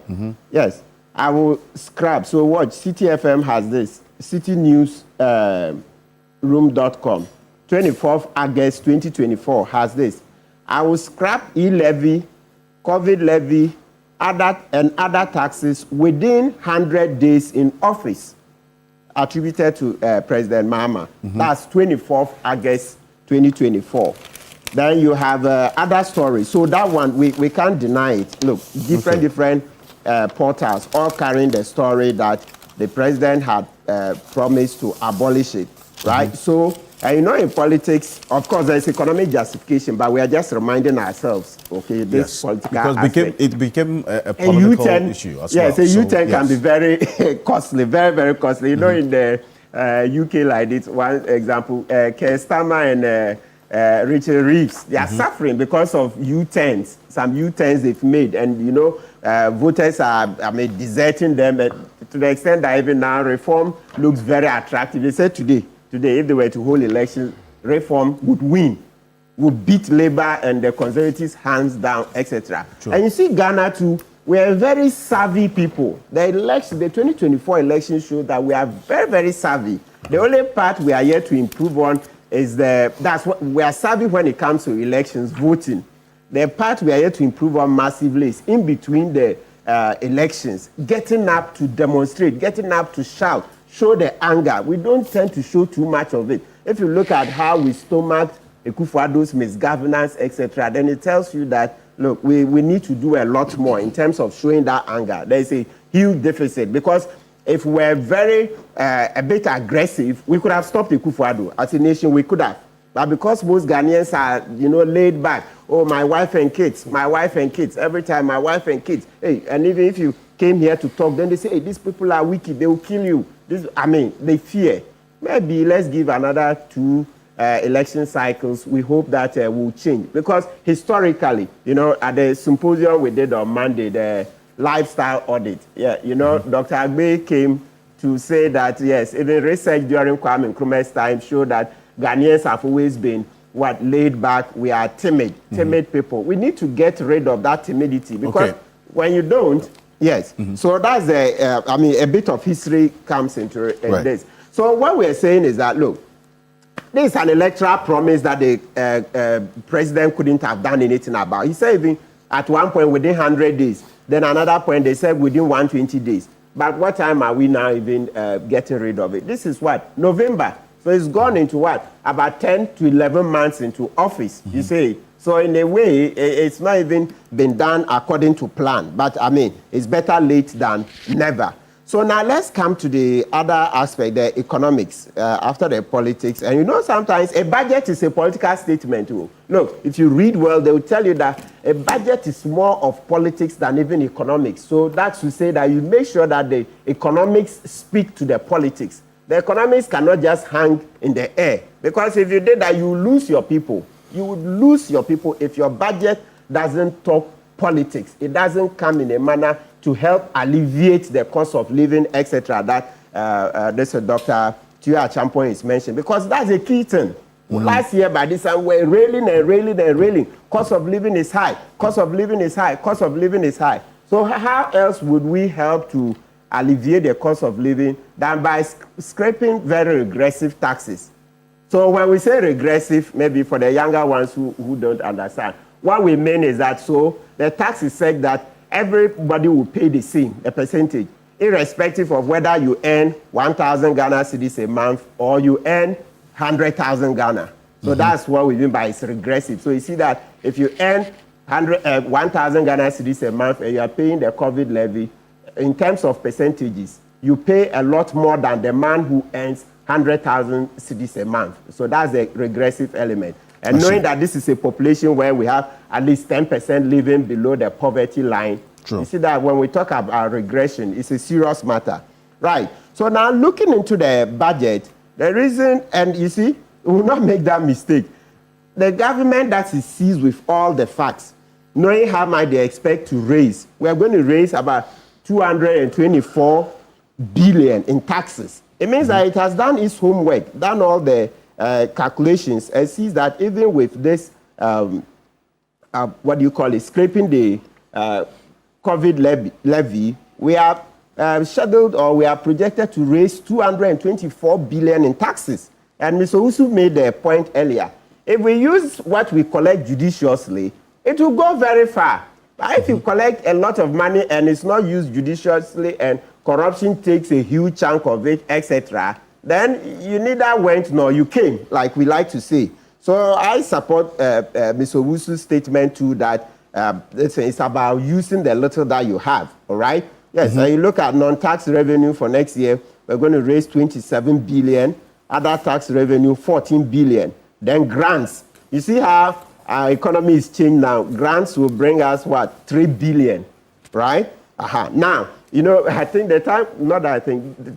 Yes. I will scrap. So watch, CTFM has this, citynewsroom.com, 24th August 2024 has this. I will scrap e-levy, COVID levy, other taxes within 100 days in office, attributed to President Mahama. That's 24th August 2024. Then you have other stories. So that one, we can't deny it. Look, different portals all carrying the story that the president had promised to abolish it, right? So, you know, in politics, of course, there's economic justification, but we are just reminding ourselves, okay, this political aspect. It became a political issue as well. Yes, a U-turn can be very costly, very, very costly. You know, in the UK, like this, one example, Keir Starmer and Richard Reeves, they are suffering because of some U-turns they've made, and you know, voters are deserting them. to the extent that even now reform looks very attractive. They said today, if they were to hold elections, reform would win, would beat Labour and the Conservatives hands down, etc. Sure. And you see Ghana too, we are very savvy people. The 2024 election showed that we are very, very savvy. The only part we are yet to improve on is that's what we are savvy when it comes to elections, voting. The part we are yet to improve on massively is in between the elections, getting up to demonstrate, getting up to shout, show the anger. We don't tend to show too much of it. If you look at how we stomached Akufo-Addo's misgovernance, etc., then it tells you that, look, we need to do a lot more in terms of showing that anger. There is a huge deficit because if we're very a bit aggressive, we could have stopped Akufo-Addo. As a nation, we could have. But because most Ghanaians are, laid back, oh, my wife and kids, every time my wife and kids. Hey, and even if you came here to talk, then they say, hey, these people are wicked, they will kill you. They fear. Maybe let's give another 2 election cycles. We hope that will change. Because historically, at the symposium we did on Monday, the lifestyle audit, Dr. Agbe came to say that, yes, even research during Kwame Nkrumah's time showed that Ghanaians have always been laid back. We are timid people. We need to get rid of that timidity because when you don't, yes. So that's a bit of history comes into this. So what we're saying is that, look, this is an electoral promise that the president couldn't have done anything about. He said even at one point within 100 days, then another point they said within 120 days. But what time are we now even getting rid of it? This is what? November. So it's gone into what? About 10 to 11 months into office, you say. So in a way, it's not even been done according to plan. But it's better late than never. So now let's come to the other aspect, the economics, after the politics. And sometimes a budget is a political statement too. Look, if you read well, they will tell you that a budget is more of politics than even economics. So that's to say that you make sure that the economics speak to the politics. The economics cannot just hang in the air. Because if you did that, you lose your people. You would lose your people if your budget doesn't talk politics. It doesn't come in a manner to help alleviate the cost of living, etc. That this Dr. Tuya Champon is mentioned. Because that's a key thing. Last year, by this time, we're railing. Cost of living is high. Cost of living is high. Cost of living is high. So how else would we help to alleviate the cost of living than by scraping very regressive taxes? So when we say regressive, maybe for the younger ones who don't understand, what we mean is that the tax is said that everybody will pay the same, a percentage, irrespective of whether you earn 1,000 Ghana cedis a month or you earn 100,000 Ghana. So that's what we mean by it's regressive. So you see that if you earn 1,000 Ghana cedis a month and you are paying the COVID levy, in terms of percentages, you pay a lot more than the man who earns 100,000 cedis a month. So that's a regressive element. And knowing that this is a population where we have at least 10% living below the poverty line, you see that when we talk about regression, it's a serious matter. Right. So now looking into the budget, the reason, and you see, we will not make that mistake. The government that is seized with all the facts, knowing how much they expect to raise, we are going to raise about 224 billion in taxes. It means that it has done its homework, done all the calculations, and sees that even with this, scraping the COVID levy, we are scheduled or we are projected to raise 224 billion in taxes. And Mr. Usu made the point earlier. If we use what we collect judiciously, it will go very far. But if you collect a lot of money and it's not used judiciously and corruption takes a huge chunk of it, etc., then you neither went nor you came, like we like to say. So I support Mr. Owusu's statement too that it's about using the little that you have, all right? Yes, so you look at non-tax revenue for next year, we're going to raise 27 billion, other tax revenue 14 billion. Then grants. You see how our economy is changed now. Grants will bring us what? 3 billion, right? Now, I think the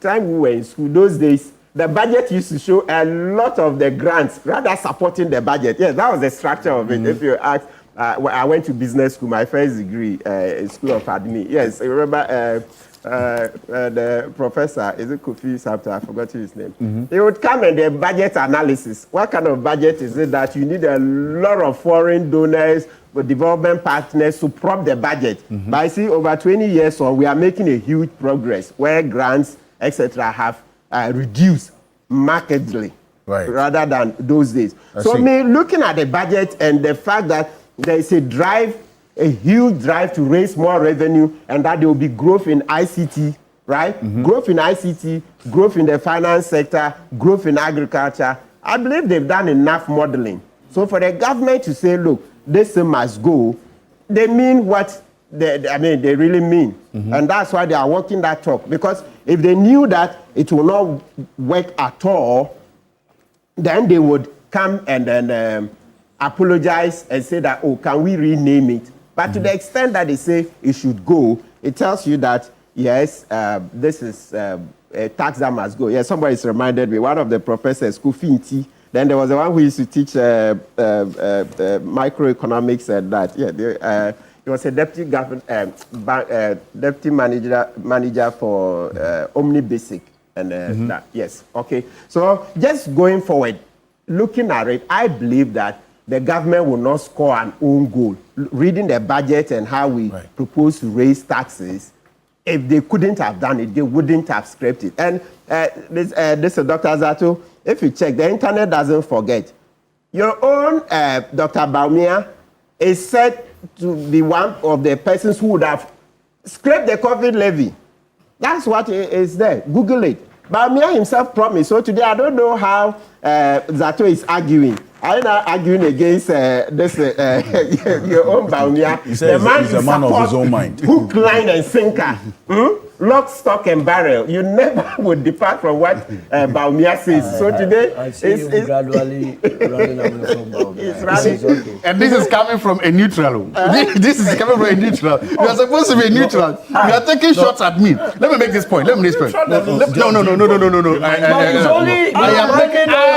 time we were in school, those days, the budget used to show a lot of the grants rather supporting the budget. Yes, that was the structure of it. If you ask, I went to business school, my first degree in School of Admin. Yes, I remember the professor, is it Kofi Sapta? I forgot his name. He would come and the budget analysis. What kind of budget is it that you need a lot of foreign donors, development partners to prop the budget? But I see over 20 years on, we are making a huge progress where grants, etc., have reduced markedly rather than those days. So me looking at the budget and the fact that there is a huge drive to raise more revenue, and that there will be growth in ICT, right? Growth in ICT, growth in the finance sector, growth in agriculture. I believe they've done enough modeling. So for the government to say, look, this must go, they mean what they really mean. And that's why they are walking that talk. Because if they knew that it will not work at all, then they would come and then apologize and say that, oh, can we rename it? But to the extent that they say it should go, it tells you that, yes, this is a tax that must go. Yes, somebody's reminded me, one of the professors, Kufinti, then there was the one who used to teach microeconomics and that. Yeah, he was a deputy manager for Omnibasic and that. Yes, okay. So just going forward, looking at it, I believe that the government will not score an own goal. Reading the budget and how we propose to raise taxes, if they couldn't have done it, they wouldn't have scraped it. And this is Dr. Zato. If you check, the internet doesn't forget. Your own Dr. Baumia is said to be one of the persons who would have scraped the COVID levy. That's what is there. Google it. Baumia himself promised. So today, I don't know how Zato is arguing. I'm not arguing against this your own Baumia. He says he's a man of his own mind. Hook, line, and sinker. Lock, stock, and barrel. You never would depart from what Baumia says. So today, I see you gradually running away from Baumia. And this is coming from a neutral. This is coming from a neutral. You are supposed to be neutral. You are taking shots at me. Let me make this point. No. I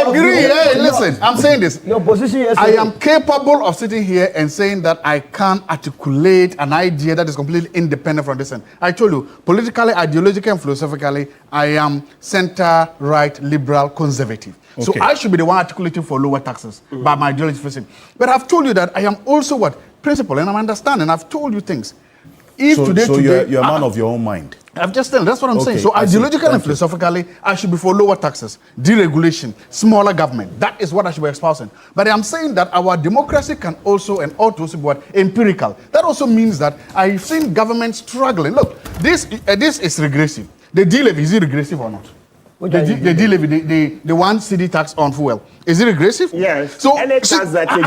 agree. Hey, listen, I'm saying this. Your position is I am capable of sitting here and saying that I can articulate an idea that is completely independent from this end. I told you, politically, ideologically, and philosophically, I am center, right, liberal, conservative. So I should be the one articulating for lower taxes by my ideology facing. But I've told you that I am also what? Principle, and I'm understanding. I've told you things. If So today, you're a man of your own mind. I've just said, that's what I'm saying. Okay, So I see. ideologically and philosophically, I should be for lower taxes, deregulation, smaller government. That is what I should be espousing. But I'm saying that our democracy can also and ought to also be what? Empirical. That also means that I've seen government struggling. Look, this is regressive. The D-levy, is it regressive or not? The D-levy, the 1 cedi tax on fuel. Is it regressive? Yes. So, Any tax that you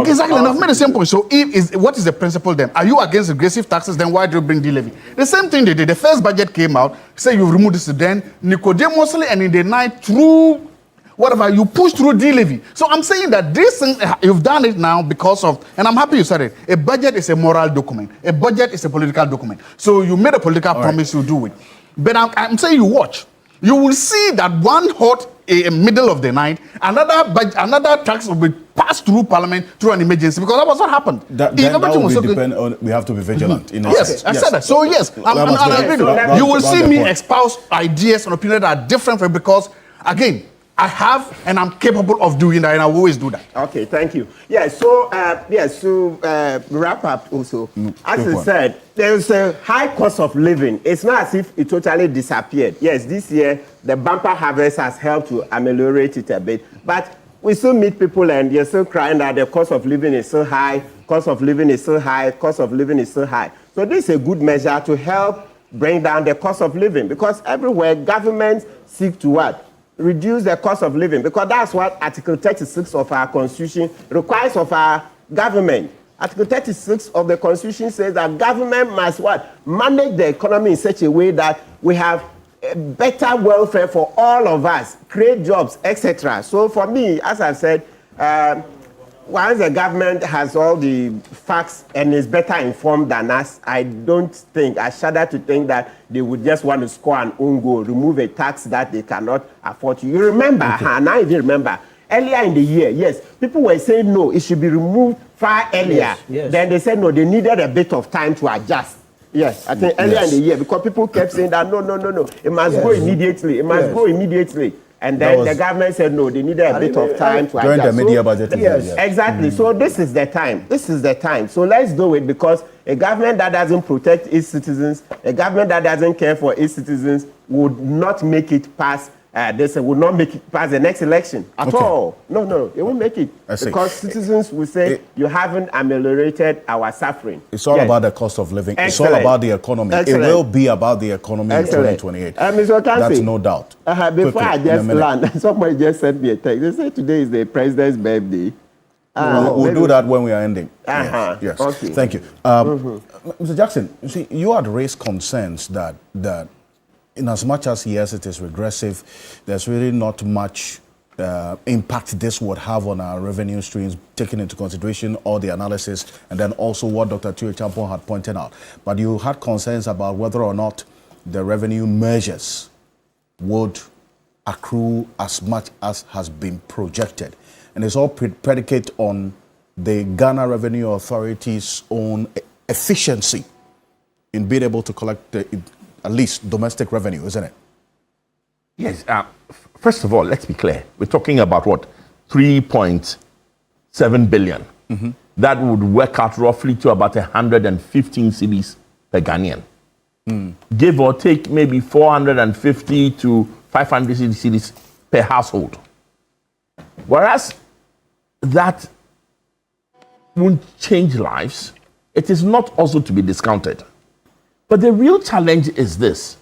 exactly, and I've made the same point. So, what is the principle then? Are you against regressive taxes? Then why do you bring D-levy? The same thing they did. The first budget came out, say you remove this, then Nicodemously and in the night through whatever, you push through D-levy. So I'm saying that this thing, you've done it now because of, and I'm happy you said it, a budget is a moral document. A budget is a political document. So you made a political promise, you do it. But I'm saying you watch. You will see that one hot middle of the night, another tax will be passed through Parliament through an emergency, because that was what happened. That will depend on, we have to be vigilant. In yes, I said that. So yes, you will see me espouse ideas and opinions that are different from, because again, I have and I'm capable of doing that, and I will always do that. Okay, thank you. Yeah, so wrap up also. As I said, there's a high cost of living. It's not as if it totally disappeared. Yes, this year the bumper harvest has helped to ameliorate it a bit, but we still meet people and you're still crying that the cost of living is so high, cost of living is so high, cost of living is so high. So this is a good measure to help bring down the cost of living, because everywhere governments seek to what? Reduce the cost of living, because that's what Article 36 of our Constitution requires of our government. Article 36 of the Constitution says that government must what? Manage the economy in such a way that we have better welfare for all of us, create jobs, etc. So for me, as I've said, once the government has all the facts and is better informed than us, I shudder to think that they would just want to score an own goal, remove a tax that they cannot afford to. You remember, and I even remember, earlier in the year, yes, people were saying no, it should be removed far earlier. Yes. Then they said no, they needed a bit of time to adjust. Yes, I think earlier in the year, because people kept saying that no, it must go immediately. It must go immediately. And then the government said no, they needed a bit of time to during adjust. the media budget. Yes, exactly. So this is the time. This is the time. So let's do it, because a government that doesn't protect its citizens, a government that doesn't care for its citizens would not make it past would not make it past the next election at all. No, it won't make it. Because citizens will say you haven't ameliorated our suffering. It's all about the cost of living. Excellent. It's all about the economy. Excellent. It will be about the economy in 2028. Mr. Okansi, that's no doubt. Before I just land, somebody just sent me a text. They said today is the president's birthday. We'll do that when we are ending. Yes. Okay. Thank you. Mr. Jackson, you see, you had raised concerns that in as much as, yes, it is regressive, there's really not much impact this would have on our revenue streams, taking into consideration all the analysis and then also what Dr. Tue Champon had pointed out. But you had concerns about whether or not the revenue measures would accrue as much as has been projected. And it's all predicated on the Ghana Revenue Authority's own efficiency in being able to collect at least domestic revenue, isn't it? Yes. First of all, let's be clear. We're talking about what? 3.7 billion. Mm-hmm. That would work out roughly to about 115 cedis per Ghanaian. Give or take maybe 450 to 500 cedis per household. Whereas that won't change lives, it is not also to be discounted. But the real challenge is this.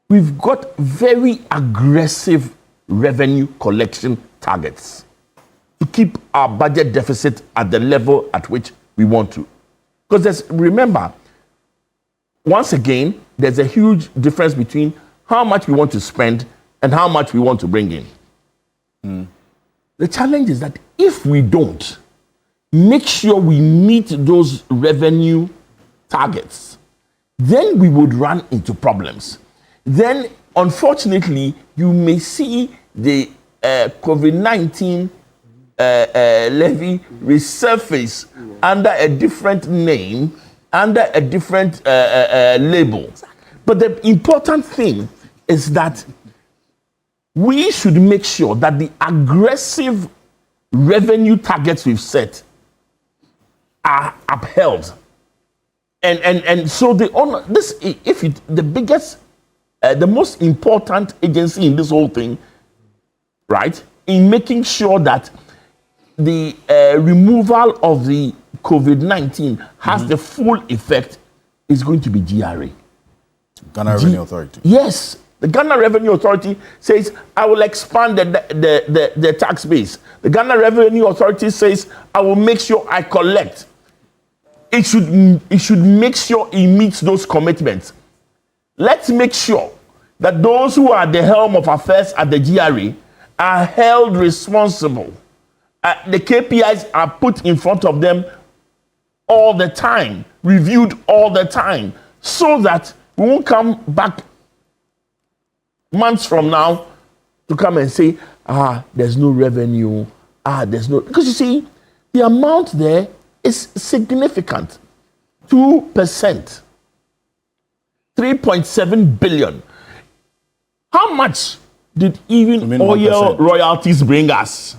We've got very aggressive revenue collection targets to keep our budget deficit at the level at which we want to. Because remember, once again, there's a huge difference between how much we want to spend and how much we want to bring in. The challenge is that if we don't make sure we meet those revenue targets, then we would run into problems. Then, unfortunately, you may see the COVID-19 levy resurface under a different name, under a different label. But the important thing is that we should make sure that the aggressive revenue targets we've set are upheld. And so the most important agency in this whole thing, right, in making sure that the removal of the COVID-19 has the full effect is going to be GRA. Ghana Revenue Authority. Yes. The Ghana Revenue Authority says, I will expand the tax base. The Ghana Revenue Authority says, I will make sure I collect. It should make sure it meets those commitments. Let's make sure that those who are at the helm of affairs at the GRA are held responsible. The KPIs are put in front of them all the time, reviewed all the time, so that we won't come back months from now to come and say, there's no revenue, there's no... Because you see, the amount there is significant. 2%. 3.7 billion. How much did even oil 1%? Royalties bring us?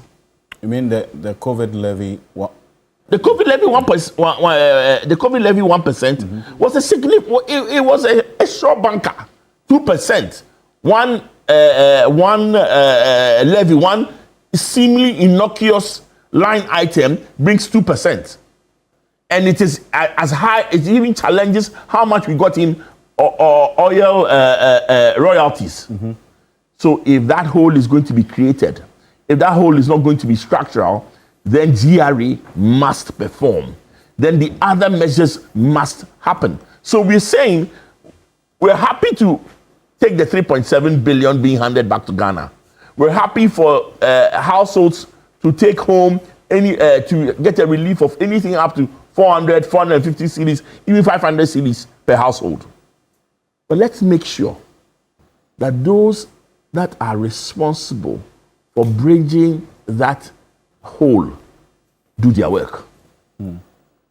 You mean the COVID levy? The COVID levy 1%. The COVID levy 1% was a significant. It was a sure banker. 2%. One levy, one seemingly innocuous line item brings 2%. And it is as high, it even challenges how much we got in oil royalties. So if that hole is going to be created, if that hole is not going to be structural, then GRA must perform. Then the other measures must happen. So we're saying we're happy to take the 3.7 billion being handed back to Ghana. We're happy for households to take home to get a relief of anything up to 400, 450 cedis, even 500 cedis per household. But let's make sure that those that are responsible for bridging that hole do their work.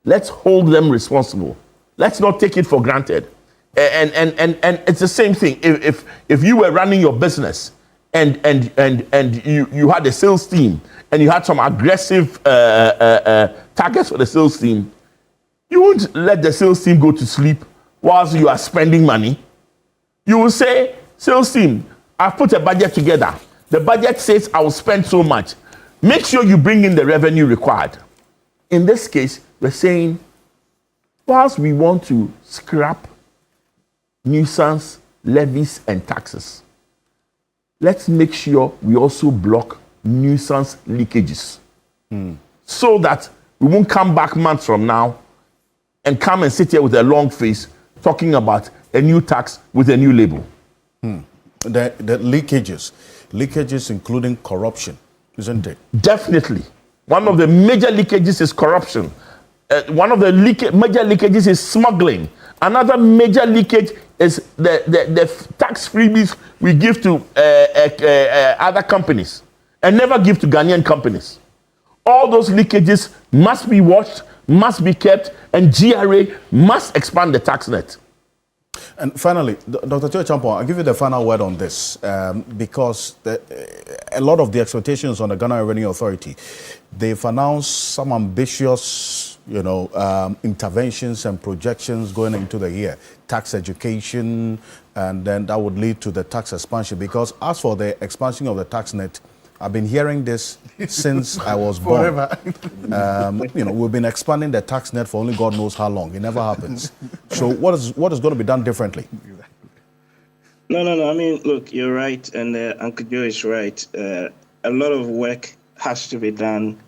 Let's hold them responsible. Let's not take it for granted. And it's the same thing. If you were running your business and you had a sales team and you had some aggressive targets for the sales team, you won't let the sales team go to sleep whilst you are spending money. You will say, sales team, I've put a budget together. The budget says I will spend so much. Make sure you bring in the revenue required. In this case, we're saying, whilst we want to scrap nuisance levies and taxes, let's make sure we also block nuisance leakages so that we won't come back months from now and come and sit here with a long face talking about a new tax with a new label. The leakages including corruption, isn't it? Definitely. One of the major leakages is corruption. One of the major leakages is smuggling. Another major leakage is the tax freebies we give to other companies and never give to Ghanaian companies. All those leakages must be watched, must be kept, and GRA must expand the tax net. And finally, Dr. Joe Champon, I'll give you the final word on this because a lot of the expectations on the Ghana Revenue Authority, they've announced some ambitious, interventions and projections going into the year. Tax education, and then that would lead to the tax expansion. Because as for the expansion of the tax net, I've been hearing this since I was born. We've been expanding the tax net for only God knows how long. It never happens. So what is going to be done differently? No. I mean, look, you're right, and Uncle Joe is right. A lot of work has to be done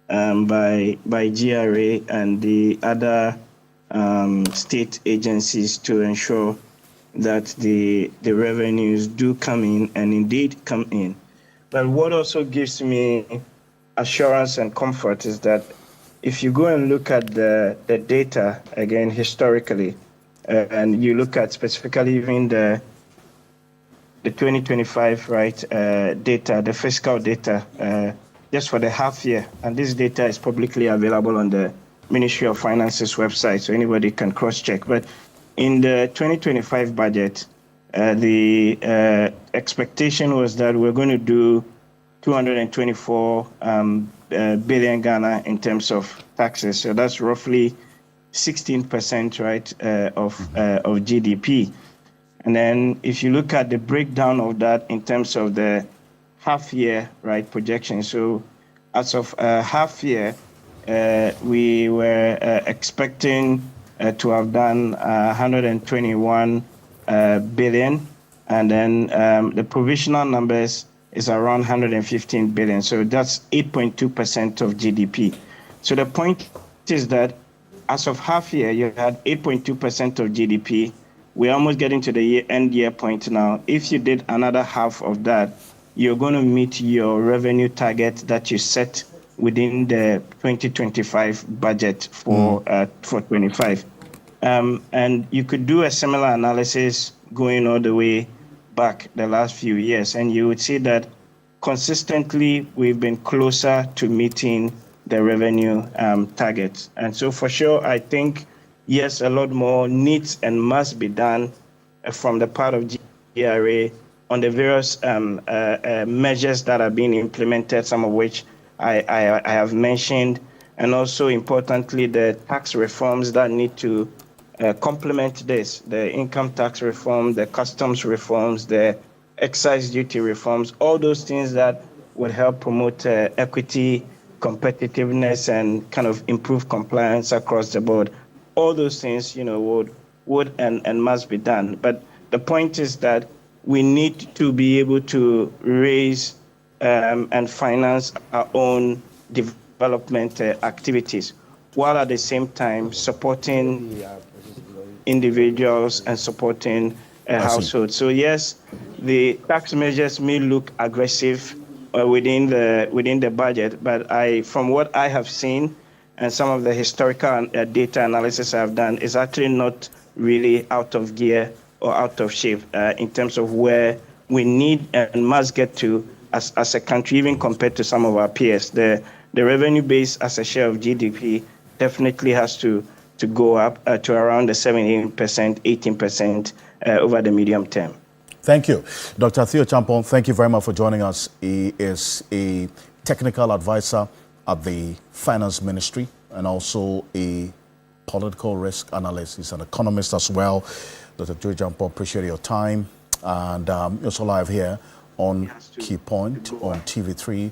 by GRA and the other state agencies to ensure that the revenues do come in and indeed come in. But what also gives me assurance and comfort is that if you go and look at the data, again, historically, and you look at specifically even the 2025 data, the fiscal data, just for the half year, and this data is publicly available on the Ministry of Finance's website, so anybody can cross-check. But in the 2025 budget, the expectation was that we're going to do 224 billion Ghana in terms of taxes. So that's roughly 16%, of GDP. And then if you look at the breakdown of that in terms of the half year, projection. So as of half year, we were expecting to have done 121 billion, and then the provisional numbers is around 115 billion. So that's 8.2% of GDP. So the point is that as of half year, you had 8.2% of GDP. We're almost getting to the end year point now. If you did another half of that, you're going to meet your revenue target that you set within the 2025 budget for 25. And you could do a similar analysis going all the way back the last few years, and you would see that consistently we've been closer to meeting the revenue targets. And so for sure, I think, yes, a lot more needs and must be done from the part of GRA on the various measures that are being implemented, some of which I have mentioned, and also importantly, the tax reforms that need to complement this, the income tax reform, the customs reforms, the excise duty reforms, all those things that would help promote equity, competitiveness, and kind of improve compliance across the board. All those things, would and must be done. But the point is that we need to be able to raise and finance our own development activities, while at the same time supporting individuals and supporting households. So yes, the tax measures may look aggressive within the budget, but from what I have seen and some of the historical data analysis I've done, is actually not really out of gear or out of shape in terms of where we need and must get to as a country, even compared to some of our peers. The revenue base as a share of GDP definitely has to to go up to around the 17%, 18% over the medium term. Thank you. Dr. Theo Champong, thank you very much for joining us. He is a technical advisor at the Finance Ministry and also a political risk analyst. He's an economist as well. Dr. Theo Champong, appreciate your time. And you're also live here on Key Point on TV3.